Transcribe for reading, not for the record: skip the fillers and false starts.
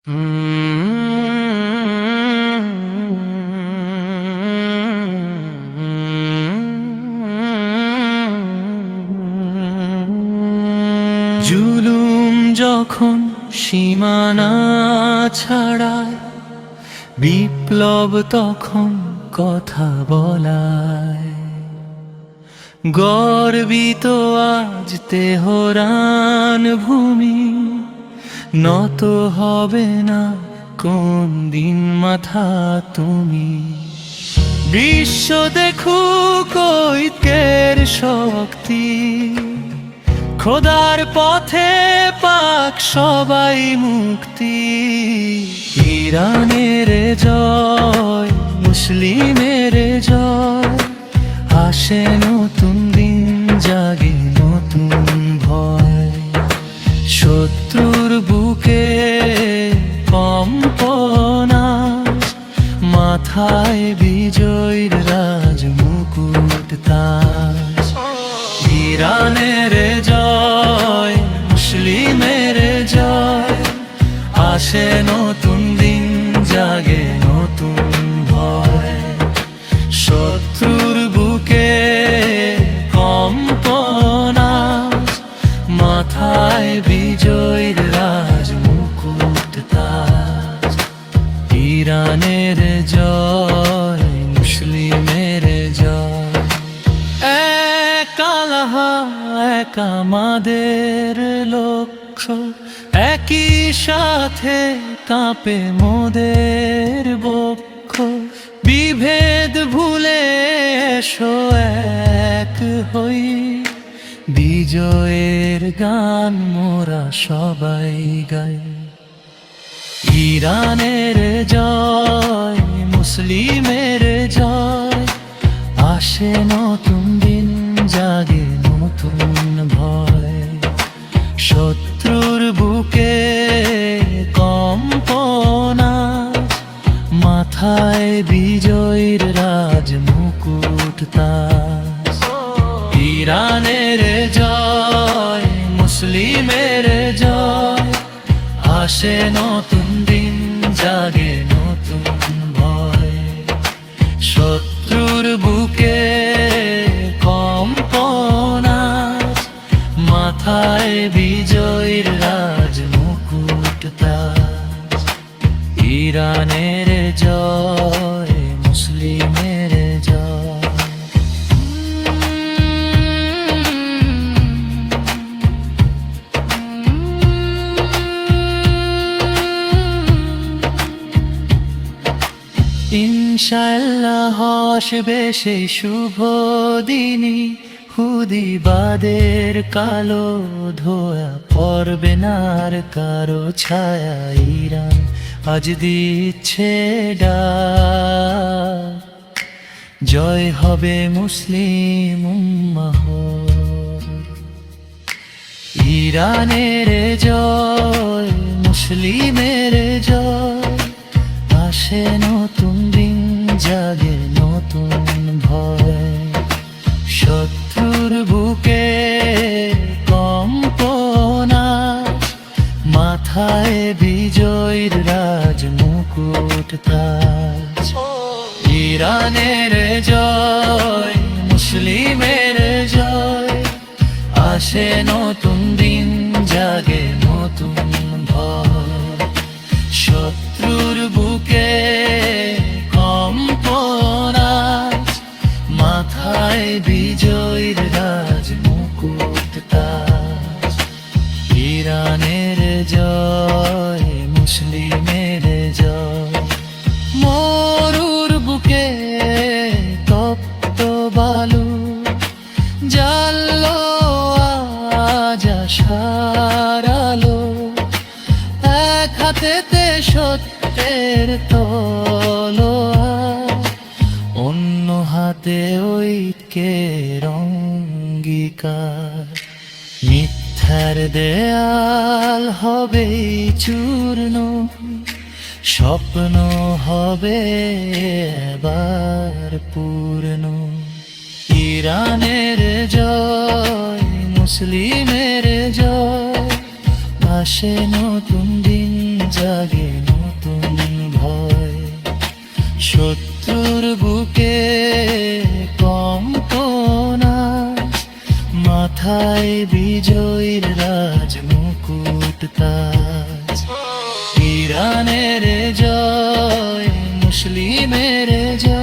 জুলুম যখন সীমানা ছাড়ায়, বিপ্লব তখন কথা বলায়। গর্বিত আজ তেহরান ভূমি, নত হবে না কোন দিন মাথা তুমি। বিশ্ব দেখুক ঐক্যের শক্তি, খোদার পথে পাক সবাই মুক্তি। ইরানের জয়, মুসলিমের জয়, আসে নতুন দিন, জাগে নতুন ভয়। শত্রুর বুকে কম্পনা, মাথায় বিজয়ের রাজ মুকুট তাজ। ইরানের জয়, মুসলিমের জয়, আসে নতুন দিন, জাগে নতুন ভয়। শত্রুর বুকে কম্পনা, মাথায় বিজয়ের রাজ মুকুট তাজ। ইরানের জয়, মুসলিমের জয়। এক আল্লাহ, এক আমাদের লক্ষ্য, একই সাথে কাঁপে মোদের বক্ষ। বিভেদ ভুলে এসো এক হই, বিজয়ের গান মোরা সবাই গাই। ইরানের জয়, মুসলিমের জয়, আসে নতুন দিন, জাগে নতুন ভয়। শত্রুর বুকে কম্পনা, মাথায় বিজয়ের রাজ মুকুট তাজ। ইরানের জয়, মুসলিমের জয়, আসে নতুন দিন, জাগে নতুন ভয়। শত্রুর বুকে কম্পনা, মাথায় বিজয়ের রাজ মুকুট তাজ। ইরানের জয়, মুসলিমের জয়। ইনশাআল্লাহ আসবে সেই শুভ দিনই, হুদিবাদের কালো ধোয়া পড়বে না আর কারো ছায়া। ইরান আজ দিচ্ছে ডাক, জয় হবে মুসলিম উম্মাহর। ইরানের জয়, মুসলিমের জয়, আসে নতুন দিন, জাগে নতুন ভয়। শত্রুর বুকে কম্পনা, মাথায় বিজয়ের রাজ মুকুট তাজ। ইরানের জয়, মুসলিমের জয়, আসে নতুন দিন, জাগে নতুন ভয়। শত্রুর বুকে কম্পনা, মাথায় বিজয়ের রাজ মুকুট তাজ। ইরানের জয়, মুসলিমের জয়। মরুর বুকে তপ্ত বালু, জানলো আজ আশার আলো। এক হাতেতে সত্যের তলোয়ার, অন্য হাতে ঐক্যের অঙ্গীকার। মিথ্যার দেয়াল হবে চূর্ণ, স্বপ্ন হবে এবার পূর্ণ। ইরানের জয়, মুসলিমের জয়, আসে নতুন দিন, জাগে শত্রুর বুকে কম্পনা, মাথায় বিজয়ীর রাজ মুকুট তাজ। ইরানের জয়, মুসলিমের জয়।